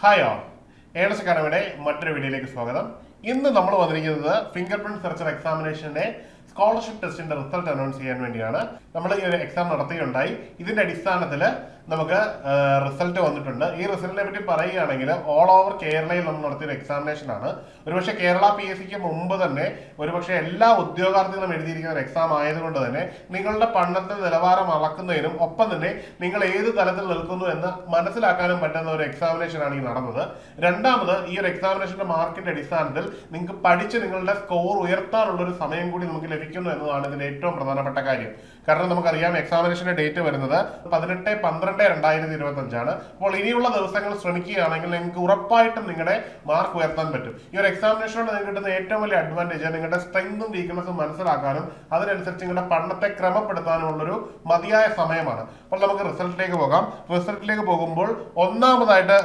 Hi all, earnest അക്കാഡമിയുടെ മറ്റൊരു വീഡിയോയിലേക്ക് സ്വാഗതം. ഇന്ന് നമ്മൾ വന്നിരിക്കുന്നത് ഫിംഗർ പ്രിന്റ് സെർച്ചർ എക്സാമിനേഷന്റെ സ്കോളർഷിപ്പ് ടെസ്റ്റിന്റെ റിസൾട്ട് അനൗൺസ് ചെയ്യാൻ വേണ്ടിയാണ്. നമ്മൾ ഈ ഒരു എക്സാം നടത്തുകയുണ്ടായി. ഇതിന്റെ അടിസ്ഥാനത്തിൽ നമുക്ക് റിസൾട്ട് വന്നിട്ടുണ്ട്. ഈ റിസൾട്ടിനെ പറ്റി പറയുകയാണെങ്കിൽ ഓൾ ഓവർ കേരളയിൽ നമ്മൾ നടത്തിയ ഒരു എക്സാമിനേഷൻ ആണ്. ഒരുപക്ഷെ കേരള PSCക്ക് മുമ്പ് തന്നെ ഒരുപക്ഷെ എല്ലാ ഉദ്യോഗാർത്ഥികളും എഴുതിയിരിക്കുന്ന ഒരു എക്സാം ആയതുകൊണ്ട് തന്നെ നിങ്ങളുടെ പഠനത്തിന്റെ നിലവാരം അളക്കുന്നതിനും ഒപ്പം തന്നെ നിങ്ങൾ ഏത് തലത്തിൽ നിൽക്കുന്നു എന്ന് മനസ്സിലാക്കാനും പറ്റുന്ന ഒരു എക്സാമിനേഷൻ ആണ് ഈ നടന്നത്. രണ്ടാമത്, ഈ ഒരു എക്സാമിനേഷന്റെ മാർക്കിന്റെ അടിസ്ഥാനത്തിൽ നിങ്ങൾക്ക് പഠിച്ച് നിങ്ങളുടെ സ്കോർ ഉയർത്താനുള്ള ഒരു സമയം കൂടി നമുക്ക് ലഭിക്കുന്നു എന്നതാണ് ഇതിന്റെ ഏറ്റവും പ്രധാനപ്പെട്ട കാര്യം. കാരണം നമുക്കറിയാം എക്സാമിനേഷന്റെ ഡേറ്റ് വരുന്നത് 18/12/2025 ആണ്. അപ്പോൾ ഇനിയുള്ള ദിവസങ്ങൾ ശ്രമിക്കുകയാണെങ്കിൽ നിങ്ങൾക്ക് ഉറപ്പായിട്ടും നിങ്ങളുടെ മാർക്ക് ഉയർത്താൻ പറ്റും. ഈ ഒരു എക്സാമിനേഷനോട് നിങ്ങൾക്ക് കിട്ടുന്ന ഏറ്റവും വലിയ അഡ്വാൻറ്റേജ് നിങ്ങളുടെ സ്ട്രെങ്തും വീക്ക്നസും മനസ്സിലാക്കാനും അതിനനുസരിച്ച് നിങ്ങളുടെ പഠനത്തെ ക്രമപ്പെടുത്താനുമുള്ളൊരു മതിയായ സമയമാണ്. അപ്പോൾ നമുക്ക് റിസൾട്ടിലേക്ക് പോകാം. റിസൾട്ടിലേക്ക് പോകുമ്പോൾ ഒന്നാമതായിട്ട്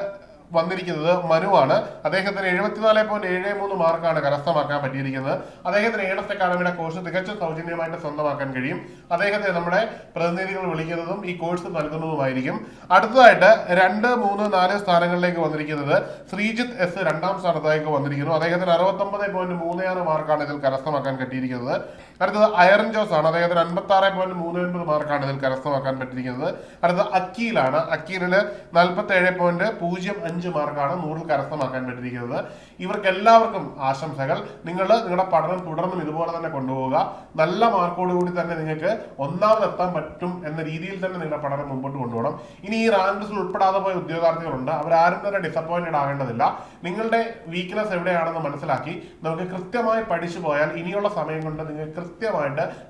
വന്നിരിക്കുന്നത് മനുവാണ്. അദ്ദേഹത്തിന് 74.73 മാർക്കാണ് കരസ്ഥമാക്കാൻ പറ്റിയിരിക്കുന്നത്. അദ്ദേഹത്തിന് ഏണസ്റ്റ് അക്കാഡമിയുടെ കോഴ്സ് തികച്ചും സൗജന്യമായിട്ട് സ്വന്തമാക്കാൻ കഴിയും. അദ്ദേഹത്തെ നമ്മുടെ പ്രതിനിധികൾ വിളിക്കുന്നതും ഈ കോഴ്സ് നൽകുന്നതുമായിരിക്കും. അടുത്തതായിട്ട് 2, 3, 4 സ്ഥാനങ്ങളിലേക്ക് വന്നിരിക്കുന്നത് ശ്രീജിത്ത് S രണ്ടാം സ്ഥാനത്തേക്ക് വന്നിരിക്കുന്നു. അദ്ദേഹത്തിന് 69.36 മാർക്കാണ് ഇതിൽ കരസ്ഥമാക്കാൻ പറ്റിയിരിക്കുന്നത്. അടുത്തത് അയറൻ ജോസ് ആണ്. അദ്ദേഹത്തിന് 56.39 മാർക്കാണ് ഇതിൽ കരസ്ഥമാക്കാൻ പറ്റിയിരിക്കുന്നത്. അടുത്തത് അക്കീലാണ്. അക്കീലിന് 47.05 മാർക്കാണ് 100 കരസ്ഥമാക്കാൻ പറ്റിയിരിക്കുന്നത്. ഇവർക്ക് എല്ലാവർക്കും ആശംസകൾ. നിങ്ങൾ നിങ്ങളുടെ പഠനം തുടർന്നും ഇതുപോലെ തന്നെ കൊണ്ടുപോവുക. നല്ല മാർക്കോടുകൂടി തന്നെ നിങ്ങൾക്ക് ഒന്നാമതെത്താൻ പറ്റും എന്ന രീതിയിൽ തന്നെ നിങ്ങളുടെ പഠനം മുമ്പോട്ട് കൊണ്ടുപോകണം. ഇനി ഈ റാങ്ക് ലിസ്റ്റിൽ ഉൾപ്പെടാതെ പോയ ഉദ്യോഗാർത്ഥികളുണ്ട്. അവരാരും തന്നെ ഡിസപ്പോയിന്റഡ് ആകേണ്ടതില്ല. നിങ്ങളുടെ വീക്ക്നെസ് എവിടെയാണെന്ന് മനസ്സിലാക്കി നമുക്ക് കൃത്യമായി പഠിച്ചു പോയാൽ ഇനിയുള്ള സമയം കൊണ്ട്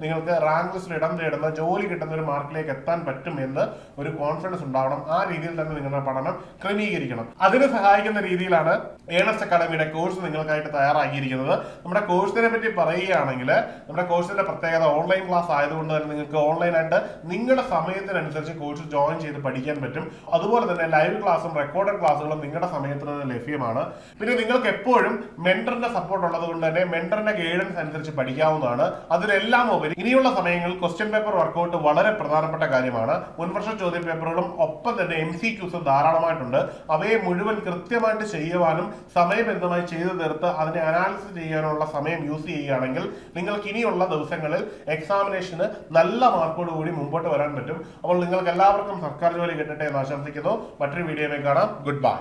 നിങ്ങൾക്ക് റാങ്ക് ലിസ്റ്റിൽ ഇടം തേടുന്ന ജോലി കിട്ടുന്ന ഒരു മാർക്കിലേക്ക് എത്താൻ പറ്റും എന്ന് ഒരു കോൺഫിഡൻസ് ഉണ്ടാവണം. ആ രീതിയിൽ തന്നെ നിങ്ങളുടെ പഠനം ക്രമീകരിക്കണം. അതിന് സഹായിക്കുന്ന രീതിയിലാണ് ഏണസ്റ്റ് അക്കാഡമിയുടെ കോഴ്സ് നിങ്ങൾക്കായിട്ട് തയ്യാറാക്കിയിരിക്കുന്നത്. നമ്മുടെ കോഴ്സിനെ പറ്റി പറയുകയാണെങ്കിൽ നമ്മുടെ കോഴ്സിന്റെ പ്രത്യേകത ഓൺലൈൻ ക്ലാസ് ആയതുകൊണ്ട് തന്നെ നിങ്ങൾക്ക് ഓൺലൈനായിട്ട് നിങ്ങളുടെ സമയത്തിനനുസരിച്ച് കോഴ്സ് ജോയിൻ ചെയ്ത് പഠിക്കാൻ പറ്റും. അതുപോലെ തന്നെ ലൈവ് ക്ലാസ്സും റെക്കോർഡഡ് ക്ലാസ്സുകളും നിങ്ങളുടെ സമയത്തിന് ലഭ്യമാണ്. പിന്നെ നിങ്ങൾക്ക് എപ്പോഴും മെന്ററിന്റെ സപ്പോർട്ട് ഉള്ളത് കൊണ്ട് തന്നെ മെന്ററിന്റെ ഗൈഡൻസ് അനുസരിച്ച് പഠിക്കാവുന്നതാണ്. അതിലെല്ലാം ഉപരി ഇനിയുള്ള സമയങ്ങളിൽ ക്വസ്റ്റ്യൻ പേപ്പർ വർക്കൗട്ട് വളരെ പ്രധാനപ്പെട്ട കാര്യമാണ്. മുൻവർഷ ചോദ്യ പേപ്പറുകളും ഒപ്പം തന്നെ MCQs ധാരാളമായിട്ടുണ്ട്. അവയെ മുഴുവൻ കൃത്യമായിട്ട് ചെയ്യുവാനും സമയബന്ധമായി ചെയ്തു തീർത്ത് അതിനെ അനാലിസിസ് ചെയ്യാനുള്ള സമയം യൂസ് ചെയ്യുകയാണെങ്കിൽ നിങ്ങൾക്ക് ഇനിയുള്ള ദിവസങ്ങളിൽ എക്സാമിനേഷന് നല്ല മാർക്കോട് കൂടി മുമ്പോട്ട് വരാൻ പറ്റും. അപ്പോൾ നിങ്ങൾക്ക് എല്ലാവർക്കും സർക്കാർ ജോലി കിട്ടട്ടെ എന്ന് ആശംസിക്കുന്നു. മറ്റൊരു വീഡിയോയിൽ കാണാം. Good bye.